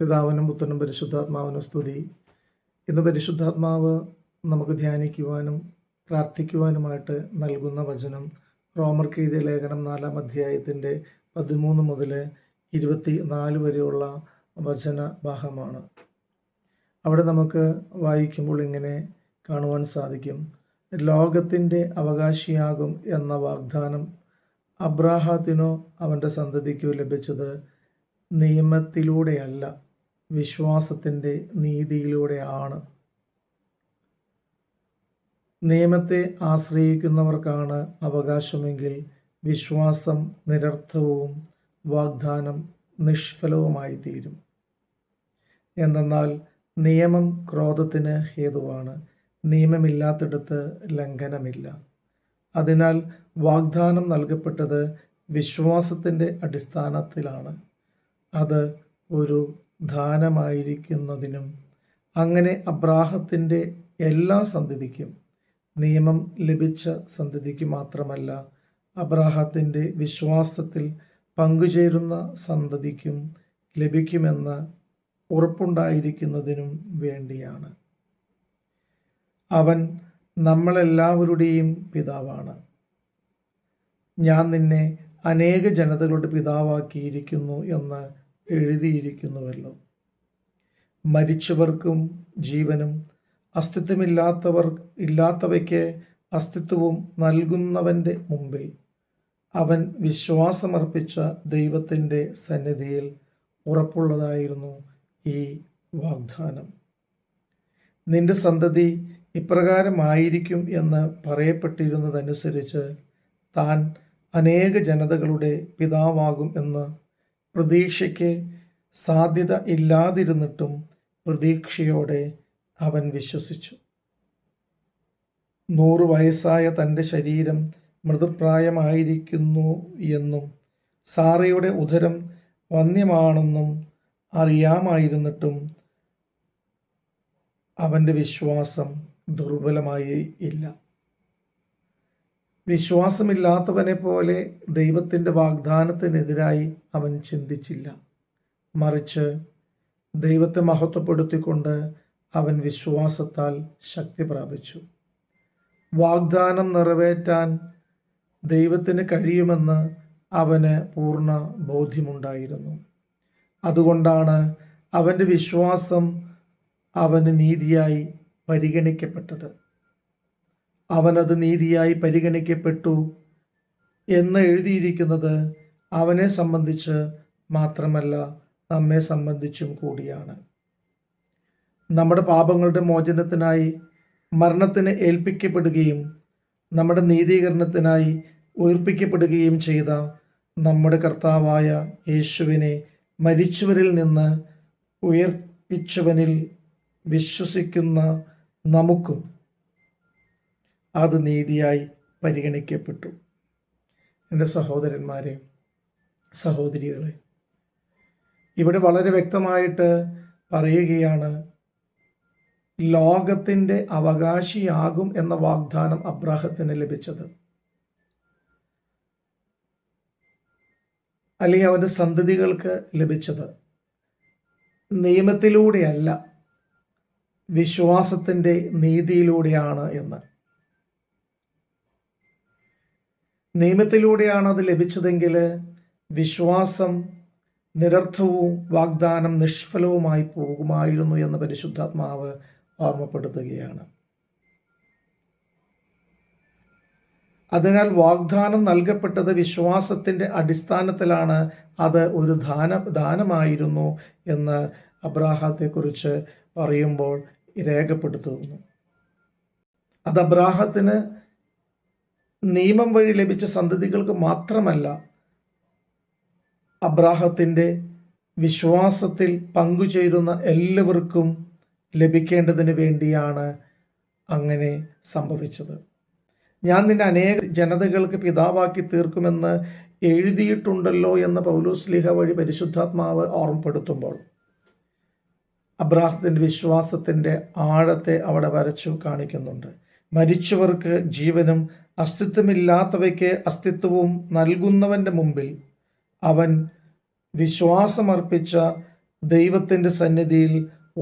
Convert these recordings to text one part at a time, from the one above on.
പിതാവിനും പുത്രനും പരിശുദ്ധാത്മാവിനും സ്തുതി. ഇന്ന് പരിശുദ്ധാത്മാവ് നമുക്ക് ധ്യാനിക്കുവാനും പ്രാർത്ഥിക്കുവാനുമായിട്ട് നൽകുന്ന വചനം റോമർക്ക് എഴുതിയ ലേഖനം 4-ാം അധ്യായത്തിൻ്റെ 13 മുതൽ 24 വരെയുള്ള വചന ഭാഗമാണ്. അവിടെ നമുക്ക് വായിക്കുമ്പോൾ ഇങ്ങനെ കാണുവാൻ സാധിക്കും: ലോകത്തിൻ്റെ അവകാശിയാകും എന്ന വാഗ്ദാനം അബ്രാഹാത്തിനോ അവൻ്റെ സന്തതിക്കോ ലഭിച്ചത് നിയമത്തിലൂടെയല്ല, വിശ്വാസത്തിൻ്റെ നീതിയിലൂടെയാണ്. നിയമത്തെ ആശ്രയിക്കുന്നവർക്കാണ് അവകാശമെങ്കിൽ വിശ്വാസം നിരർത്ഥവും വാഗ്ദാനം നിഷ്ഫലവുമായി തീരും. എന്തെന്നാൽ നിയമം ക്രോധത്തിന് ഹേതുവാണ്, നിയമമില്ലാത്തിടത്ത് ലംഘനമില്ല. അതിനാൽ വാഗ്ദാനം നൽകപ്പെട്ടത് വിശ്വാസത്തിൻ്റെ അടിസ്ഥാനത്തിലാണ്. അത് ഒരു ദാനമായിരിക്കുന്നതിനും അങ്ങനെ അബ്രാഹത്തിൻ്റെ എല്ലാ സന്തതിക്കും, നിയമം ലഭിച്ച സന്തതിക്ക് മാത്രമല്ല, അബ്രാഹത്തിൻ്റെ വിശ്വാസത്തിൽ പങ്കുചേരുന്ന സന്തതിക്കും ലഭിക്കുമെന്ന് ഉറപ്പുണ്ടായിരിക്കുന്നതിനും വേണ്ടിയാണ്. അവൻ നമ്മളെല്ലാവരുടെയും പിതാവാണ്. ഞാൻ നിന്നെ അനേക ജനതകളുടെ പിതാവാക്കിയിരിക്കുന്നു എന്ന് എഴുതിയിരിക്കുന്നുവല്ലോ. മരിച്ചവർക്കും ജീവനും ഇല്ലാത്തവയ്ക്ക് അസ്തിത്വവും നൽകുന്നവൻ്റെ മുമ്പിൽ അവൻ വിശ്വാസമർപ്പിച്ച ദൈവത്തിൻ്റെ സന്നിധിയിൽ ഉറപ്പുള്ളതായിരുന്നു ഈ വാഗ്ദാനം. നിന്റെ സന്തതി ഇപ്രകാരമായിരിക്കും എന്ന് പറയപ്പെട്ടിരുന്നതനുസരിച്ച് താൻ അനേക ജനതകളുടെ പിതാവാകും എന്ന് പ്രതീക്ഷയ്ക്ക് സാധ്യത ഇല്ലാതിരുന്നിട്ടും പ്രതീക്ഷയോടെ അവൻ വിശ്വസിച്ചു. 100 വയസ്സായ തൻ്റെ ശരീരം മൃതപ്രായമായിരിക്കുന്നു എന്നും സാറയുടെ ഉദരം വന്യമാണെന്നും അറിയാമായിരുന്നിട്ടും അവൻ്റെ വിശ്വാസം ദുർബലമായി ഇല്ല. വിശ്വാസമില്ലാത്തവനെ പോലെ ദൈവത്തിൻ്റെ വാഗ്ദാനത്തിനെതിരായി അവൻ ചിന്തിച്ചില്ല. മറിച്ച് ദൈവത്തെ മഹത്വപ്പെടുത്തിക്കൊണ്ട് അവൻ വിശ്വാസത്താൽ ശക്തി പ്രാപിച്ചു. വാഗ്ദാനം നിറവേറ്റാൻ ദൈവത്തിന് കഴിയുമെന്ന് അവന് പൂർണ്ണ ബോധ്യമുണ്ടായിരുന്നു. അതുകൊണ്ടാണ് അവൻ്റെ വിശ്വാസം അവന് നീതിയായി പരിഗണിക്കപ്പെട്ടത്. അവനത് നീതിയായി പരിഗണിക്കപ്പെട്ടു എന്ന് എഴുതിയിരിക്കുന്നത് അവനെ സംബന്ധിച്ച് മാത്രമല്ല, നമ്മെ സംബന്ധിച്ചും കൂടിയാണ്. നമ്മുടെ പാപങ്ങളുടെ മോചനത്തിനായി മരണത്തിന് ഏൽപ്പിക്കപ്പെടുകയും നമ്മുടെ നീതീകരണത്തിനായി ഉയർപ്പിക്കപ്പെടുകയും ചെയ്ത നമ്മുടെ കർത്താവായ യേശുവിനെ മരിച്ചവരിൽ നിന്ന് ഉയർപ്പിച്ചവനിൽ വിശ്വസിക്കുന്ന നമുക്കും അത് നീതിയായി പരിഗണിക്കപ്പെട്ടു. എൻ്റെ സഹോദരന്മാരെ, സഹോദരികളെ, ഇവിടെ വളരെ വ്യക്തമായിട്ട് പറയുകയാണ്, ലോകത്തിൻ്റെ അവകാശിയാകും എന്ന വാഗ്ദാനം അബ്രാഹത്തിന് ലഭിച്ചത്, അല്ലെങ്കിൽ അവൻ്റെ സന്തതികൾക്ക് ലഭിച്ചത് നിയമത്തിലൂടെയല്ല, വിശ്വാസത്തിൻ്റെ നീതിയിലൂടെയാണ് എന്ന്. നിയമത്തിലൂടെയാണ് അത് ലഭിച്ചതെങ്കിൽ വിശ്വാസം നിരർത്ഥവും വാഗ്ദാനം നിഷ്ഫലവുമായി പോകുമായിരുന്നു എന്ന് പരിശുദ്ധാത്മാവ് ഓർമ്മപ്പെടുത്തുകയാണ്. അതിനാൽ വാഗ്ദാനം നൽകപ്പെട്ടത് വിശ്വാസത്തിൻ്റെ അടിസ്ഥാനത്തിലാണ്. അത് ഒരു ദാനമായിരുന്നു എന്ന് അബ്രാഹത്തെക്കുറിച്ച് പറയുമ്പോൾ രേഖപ്പെടുത്തുന്നു. അത് അബ്രാഹത്തിന് നിയമം വഴി ലഭിച്ച സന്തതികൾക്ക് മാത്രമല്ല, അബ്രാഹത്തിൻ്റെ വിശ്വാസത്തിൽ പങ്കുചേരുന്ന എല്ലാവർക്കും ലഭിക്കേണ്ടതിന് വേണ്ടിയാണ് അങ്ങനെ സംഭവിച്ചത്. ഞാൻ നിന്നെ അനേക ജനതകൾക്ക് പിതാവാക്കി തീർക്കുമെന്ന് എഴുതിയിട്ടുണ്ടല്ലോ എന്ന് പൗലോസ്ലീഹ വഴി പരിശുദ്ധാത്മാവ് ഓർമ്മപ്പെടുത്തുമ്പോൾ അബ്രാഹത്തിൻ്റെ വിശ്വാസത്തിൻ്റെ ആഴത്തെ അവിടെ വരച്ചു കാണിക്കുന്നുണ്ട്. മരിച്ചവർക്ക് ജീവനും അസ്തിത്വമില്ലാത്തവയ്ക്ക് അസ്തിത്വവും നൽകുന്നവൻ്റെ മുമ്പിൽ അവൻ വിശ്വാസമർപ്പിച്ച ദൈവത്തിൻ്റെ സന്നിധിയിൽ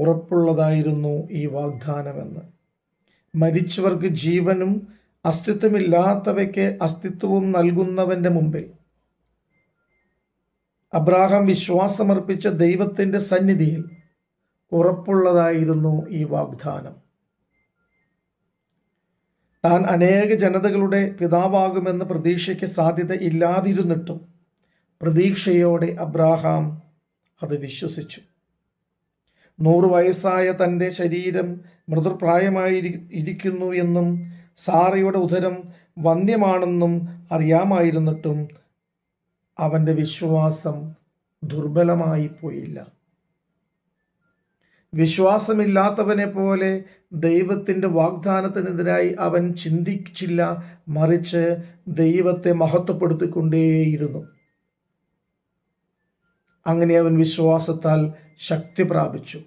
ഉറപ്പുള്ളതായിരുന്നു ഈ വാഗ്ദാനമെന്ന്. മരിച്ചവർക്ക് ജീവനും അസ്തിത്വമില്ലാത്തവയ്ക്ക് അസ്തിത്വവും നൽകുന്നവൻ്റെ മുമ്പിൽ അബ്രാഹാം വിശ്വാസമർപ്പിച്ച ദൈവത്തിൻ്റെ സന്നിധിയിൽ ഉറപ്പുള്ളതായിരുന്നു ഈ വാഗ്ദാനം. താൻ അനേക ജനതകളുടെ പിതാവാകുമെന്ന പ്രതീക്ഷയ്ക്ക് സാധ്യത ഇല്ലാതിരുന്നിട്ടും പ്രതീക്ഷയോടെ അബ്രാഹാം അത് വിശ്വസിച്ചു. 100 വയസ്സായ തൻ്റെ ശരീരം മൃദുപ്രായമായിരിക്കുന്നു എന്നും സാറയുടെ ഉദരം വന്ധ്യമാണെന്നും അറിയാമായിരുന്നിട്ടും അവൻ്റെ വിശ്വാസം ദുർബലമായി പോയില്ല. വിശ്വാസമില്ലാത്തവനെ പോലെ ദൈവത്തിൻ്റെ വാഗ്ദാനത്തിനെതിരായി അവൻ ചിന്തിച്ചില്ല, മറിച്ച് ദൈവത്തെ മഹത്വപ്പെടുത്തിക്കൊണ്ടേയിരുന്നു. അങ്ങനെ അവൻ വിശ്വാസത്താൽ ശക്തി പ്രാപിച്ചു.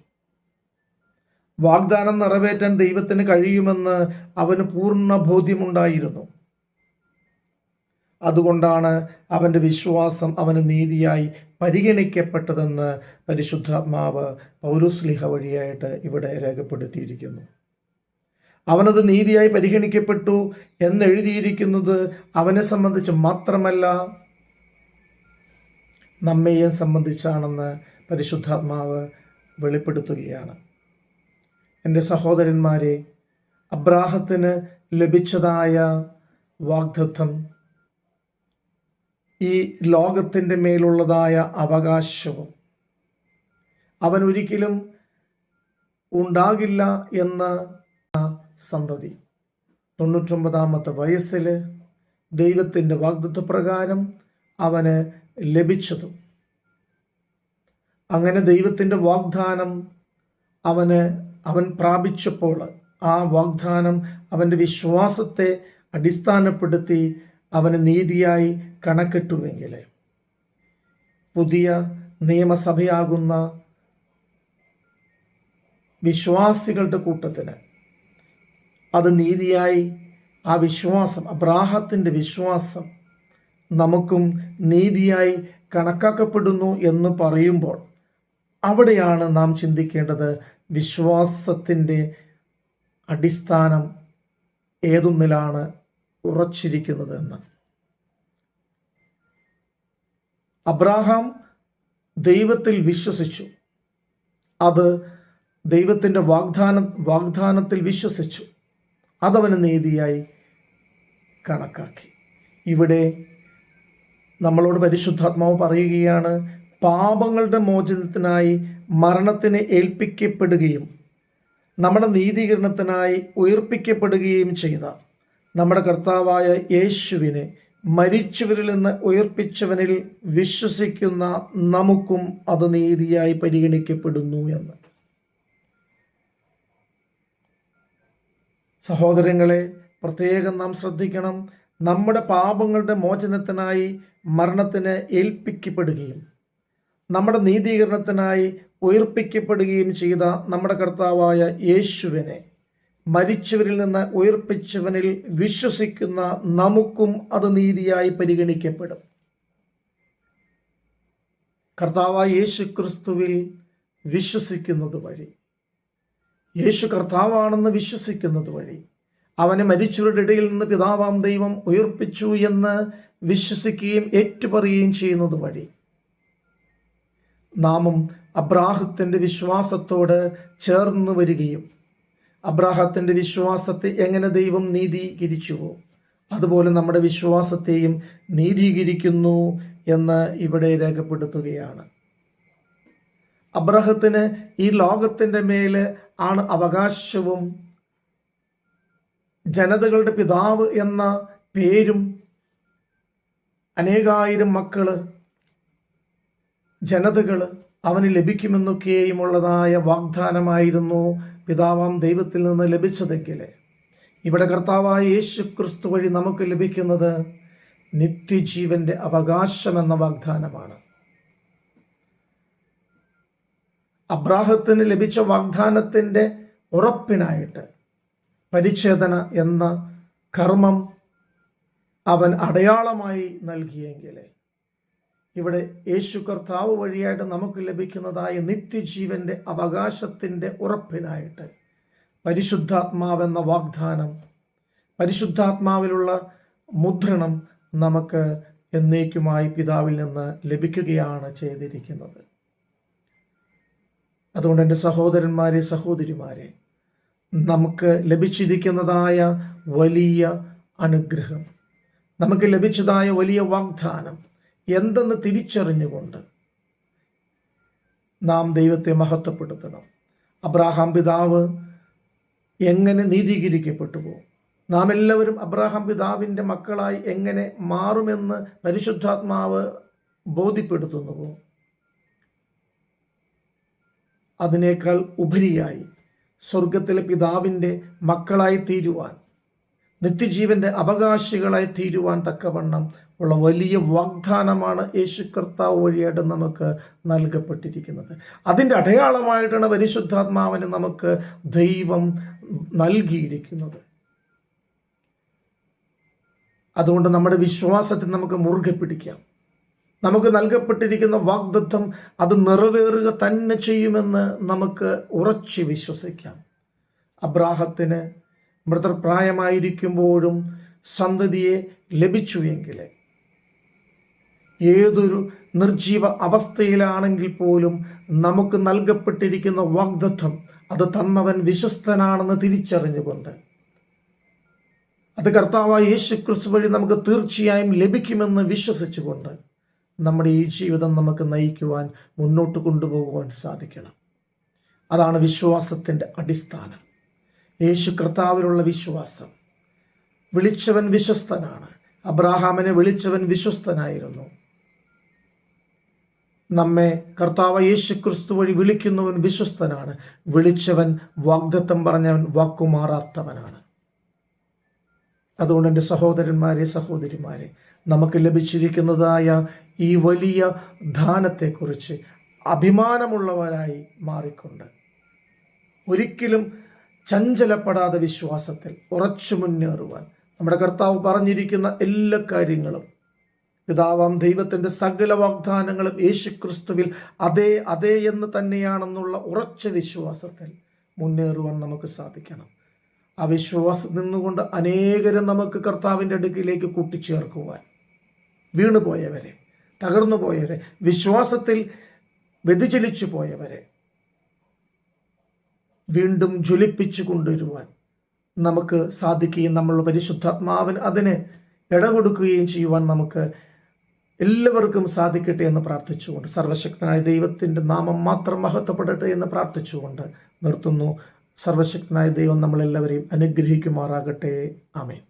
വാഗ്ദാനം നിറവേറ്റാൻ ദൈവത്തിന് കഴിയുമെന്ന് അവന് പൂർണ്ണ ബോധ്യമുണ്ടായിരുന്നു. അതുകൊണ്ടാണ് അവൻ്റെ വിശ്വാസം അവന് നീതിയായി പരിഗണിക്കപ്പെട്ടതെന്ന് പരിശുദ്ധാത്മാവ് പൗലോസ്ലീഹ വഴിയായിട്ട് ഇവിടെ രേഖപ്പെടുത്തിയിരിക്കുന്നു. അവനത് നീതിയായി പരിഗണിക്കപ്പെട്ടു എന്നെഴുതിയിരിക്കുന്നത് അവനെ സംബന്ധിച്ച് മാത്രമല്ല, നമ്മെയും സംബന്ധിച്ചാണെന്ന് പരിശുദ്ധാത്മാവ് വെളിപ്പെടുത്തുകയാണ്. എൻ്റെ സഹോദരന്മാരെ, അബ്രാഹത്തിന് ലഭിച്ചതായ വാഗ്ദത്തം ഈ ലോകത്തിൻ്റെ മേലുള്ളതായ അവകാശവും അവൻ ഒരിക്കലും ഉണ്ടാകില്ല എന്ന സന്തതി 99-ാമത്തെ വയസ്സിൽ ദൈവത്തിൻ്റെ വാഗ്ദത്തപ്രകാരം അവന് ലഭിച്ചതും, അങ്ങനെ ദൈവത്തിൻ്റെ വാഗ്ദാനം അവൻ പ്രാപിച്ചപ്പോൾ ആ വാഗ്ദാനം അവൻ്റെ വിശ്വാസത്തെ അടിസ്ഥാനപ്പെടുത്തി അവന് നീതിയായി കണക്കിട്ടുവെങ്കിൽ പുതിയ നിയമസഭയാകുന്ന വിശ്വാസികളുടെ കൂട്ടത്തിന് അത് നീതിയായി ആ വിശ്വാസം, അബ്രാഹത്തിൻ്റെ വിശ്വാസം നമുക്കും നീതിയായി കണക്കാക്കപ്പെടുന്നു എന്ന് പറയുമ്പോൾ അവിടെയാണ് നാം ചിന്തിക്കേണ്ടത്, വിശ്വാസത്തിൻ്റെ അടിസ്ഥാനം ഏതൊന്നിലാണ് ഉറച്ചിരിക്കുന്നത് എന്ന്. അബ്രാഹാം ദൈവത്തിൽ വിശ്വസിച്ചു. അത് ദൈവത്തിൻ്റെ വാഗ്ദാനത്തിൽ വിശ്വസിച്ചു. അതവന് നീതിയായി കണക്കാക്കി. ഇവിടെ നമ്മളോട് പരിശുദ്ധാത്മാവ് പറയുകയാണ്, പാപങ്ങളുടെ മോചനത്തിനായി മരണത്തിന് ഏൽപ്പിക്കപ്പെടുകയും നമ്മുടെ നീതീകരണത്തിനായി ഉയർപ്പിക്കപ്പെടുകയും ചെയ്ത നമ്മുടെ കർത്താവായ യേശുവിനെ മരിച്ചവരിൽ നിന്ന് ഉയർപ്പിച്ചവനിൽ വിശ്വസിക്കുന്ന നമുക്കും അത് നീതിയായി പരിഗണിക്കപ്പെടുന്നു എന്ന്. സഹോദരങ്ങളെ, പ്രത്യേകം നാം ശ്രദ്ധിക്കണം. നമ്മുടെ പാപങ്ങളുടെ മോചനത്തിനായി മരണത്തിന് ഏൽപ്പിക്കപ്പെടുകയും നമ്മുടെ നീതീകരണത്തിനായി ഉയർപ്പിക്കപ്പെടുകയും ചെയ്ത നമ്മുടെ കർത്താവായ യേശുവിനെ മരിച്ചവരിൽ നിന്ന് ഉയർപ്പിച്ചവനിൽ വിശ്വസിക്കുന്ന നമുക്കും അത് നീതിയായി പരിഗണിക്കപ്പെടും. കർത്താവായ യേശു ക്രിസ്തുവിൽ വിശ്വസിക്കുന്നത് വഴി, യേശു കർത്താവാണെന്ന് വിശ്വസിക്കുന്നത് വഴി, അവനെ മരിച്ചവരുടെ ഇടയിൽ നിന്ന് പിതാവാം ദൈവം ഉയർപ്പിച്ചു എന്ന് വിശ്വസിക്കുകയും ഏറ്റുപറയുകയും ചെയ്യുന്നത് വഴി നാമും അബ്രാഹത്തിൻ്റെ വിശ്വാസത്തോട് ചേർന്ന് വരികയും അബ്രാഹത്തിൻ്റെ വിശ്വാസത്തെ എങ്ങനെ ദൈവം നീതീകരിച്ചുവോ അതുപോലെ നമ്മുടെ വിശ്വാസത്തെയും നീതീകരിക്കുന്നു എന്ന് ഇവിടെ രേഖപ്പെടുത്തുകയാണ്. അബ്രാഹത്തിന് ഈ ലോകത്തിൻ്റെ മേൽ ആണ് അവകാശവും ജനതകളുടെ പിതാവ് എന്ന പേരും അനേകായിരം മക്കള്, ജനതകൾ അവന് ലഭിക്കുമെന്നൊക്കെയുമുള്ളതായ വാഗ്ദാനമായിരുന്നു പിതാവാം ദൈവത്തിൽ നിന്ന് ലഭിച്ചതെങ്കിൽ, ഇവിടെ കർത്താവായ യേശു ക്രിസ്തു വഴി നമുക്ക് ലഭിക്കുന്നത് നിത്യജീവന്റെ അവകാശമെന്ന വാഗ്ദാനമാണ്. അബ്രാഹത്തിന് ലഭിച്ച വാഗ്ദാനത്തിൻ്റെ ഉറപ്പിനായിട്ട് പരിച്ഛേദന എന്ന കർമ്മം അവൻ അടയാളമായി നൽകിയെങ്കിൽ ഇവിടെ യേശു കർത്താവ് വഴിയായിട്ട് നമുക്ക് ലഭിക്കുന്നതായ നിത്യജീവൻ്റെ അവകാശത്തിൻ്റെ ഉറപ്പിനായിട്ട് പരിശുദ്ധാത്മാവെന്ന വാഗ്ദാനം, പരിശുദ്ധാത്മാവിലുള്ള മുദ്രണം നമുക്ക് എന്നേക്കുമായി പിതാവിൽ നിന്ന് ലഭിക്കുകയാണ് ചെയ്തിരിക്കുന്നത്. അതുകൊണ്ട് എൻ്റെ സഹോദരന്മാരെ, സഹോദരിമാരെ, നമുക്ക് ലഭിച്ചിരിക്കുന്നതായ വലിയ അനുഗ്രഹം, നമുക്ക് ലഭിച്ചതായ വലിയ വാഗ്ദാനം എന്തെന്ന് തിരിച്ചറിഞ്ഞുകൊണ്ട് നാം ദൈവത്തെ മഹത്വപ്പെടുത്തണം. അബ്രാഹാം പിതാവ് എങ്ങനെ നീതീകരിക്കപ്പെട്ടുവോ, നാം എല്ലാവരും അബ്രാഹാം പിതാവിൻ്റെ മക്കളായി എങ്ങനെ മാറുമെന്ന് പരിശുദ്ധാത്മാവ് ബോധ്യപ്പെടുത്തുന്നുവോ, അതിനേക്കാൾ ഉപരിയായി സ്വർഗത്തിലെ പിതാവിൻ്റെ മക്കളായി തീരുവാൻ, നിത്യജീവൻ്റെ അവകാശികളായി തീരുവാൻ തക്കവണ്ണം ഉള്ള വലിയ വാഗ്ദാനമാണ് യേശു കർത്താവ് വഴിയായിട്ട് നമുക്ക് നൽകപ്പെട്ടിരിക്കുന്നത്. അതിൻ്റെ അടയാളമായിട്ടാണ് പരിശുദ്ധാത്മാവിനെ നമുക്ക് ദൈവം നൽകിയിരിക്കുന്നത്. അതുകൊണ്ട് നമ്മുടെ വിശ്വാസത്തിൽ നമുക്ക് മുറുകെ പിടിക്കാം. നമുക്ക് നൽകപ്പെട്ടിരിക്കുന്ന വാഗ്ദത്തം അത് നിറവേറുക തന്നെ ചെയ്യുമെന്ന് നമുക്ക് ഉറച്ചു വിശ്വസിക്കാം. അബ്രാഹത്തിന് മൃതപ്രായമായിരിക്കുമ്പോഴും സന്തതിയെ ലഭിച്ചുവെങ്കിൽ, ഏതൊരു നിർജീവ അവസ്ഥയിലാണെങ്കിൽ പോലും നമുക്ക് നൽകപ്പെട്ടിരിക്കുന്ന വാഗ്ദത്തം അത് തന്നവൻ വിശ്വസ്തനാണെന്ന് തിരിച്ചറിഞ്ഞുകൊണ്ട് അത് കർത്താവായ യേശു ക്രിസ്തു വഴി നമുക്ക് തീർച്ചയായും ലഭിക്കുമെന്ന് വിശ്വസിച്ചുകൊണ്ട് നമ്മുടെ ഈ ജീവിതം നമുക്ക് നയിക്കുവാൻ, മുന്നോട്ട് കൊണ്ടുപോകുവാൻ സാധിക്കണം. അതാണ് വിശ്വാസത്തിൻ്റെ അടിസ്ഥാനം. യേശു കർത്താവിലുള്ള വിശ്വാസം. വിളിച്ചവൻ വിശ്വസ്തനാണ്. അബ്രാഹാമിനെ വിളിച്ചവൻ വിശ്വസ്തനായിരുന്നു. നമ്മെ കർത്താവ് യേശു ക്രിസ്തു വഴി വിളിക്കുന്നവൻ വിശ്വസ്തനാണ്. വിളിച്ചവൻ, വാഗ്ദത്തം പറഞ്ഞവൻ വാക്കുമാറാത്തവനാണ്. അതുകൊണ്ട് എൻ്റെ സഹോദരന്മാരെ, സഹോദരിമാരെ, നമുക്ക് ലഭിച്ചിരിക്കുന്നതായ ഈ വലിയ ദാനത്തെക്കുറിച്ച് അഭിമാനമുള്ളവരായി മാറിക്കൊണ്ട് ഒരിക്കലും ചഞ്ചലപ്പെടാതെ വിശ്വാസത്തിൽ ഉറച്ചു മുന്നേറുവാൻ നമ്മുടെ കർത്താവ് പറഞ്ഞിരിക്കുന്ന എല്ലാ കാര്യങ്ങളും, പിതാവാം ദൈവത്തിൻ്റെ സകല വാഗ്ദാനങ്ങളും യേശു ക്രിസ്തുവിൽ അതെ അതെ എന്ന് തന്നെയാണെന്നുള്ള ഉറച്ച വിശ്വാസത്തിൽ മുന്നേറുവാൻ നമുക്ക് സാധിക്കണം. ആ വിശ്വാസം നിന്നുകൊണ്ട് അനേകരും നമുക്ക് കർത്താവിൻ്റെ അടുക്കിലേക്ക് കൂട്ടിച്ചേർക്കുവാൻ, വീണുപോയവരെ, തകർന്നു പോയവരെ, വിശ്വാസത്തിൽ വ്യതിചലിച്ചു പോയവരെ വീണ്ടും ജ്വലിപ്പിച്ചു കൊണ്ടുവരുവാൻ നമുക്ക് സാധിക്കുകയും നമ്മൾ പരിശുദ്ധാത്മാവിന് അതിന് ഇടകൊടുക്കുകയും ചെയ്യുവാൻ നമുക്ക് എല്ലാവർക്കും സാധിക്കട്ടെ എന്ന് പ്രാർത്ഥിച്ചുകൊണ്ട്, സർവശക്തനായ ദൈവത്തിൻ്റെ നാമം മാത്രം മഹത്വപ്പെടട്ടെ എന്ന് പ്രാർത്ഥിച്ചുകൊണ്ട് നിർത്തുന്നു. സർവശക്തനായ ദൈവം നമ്മളെല്ലാവരെയും അനുഗ്രഹിക്കുമാറാകട്ടെ. ആമേൻ.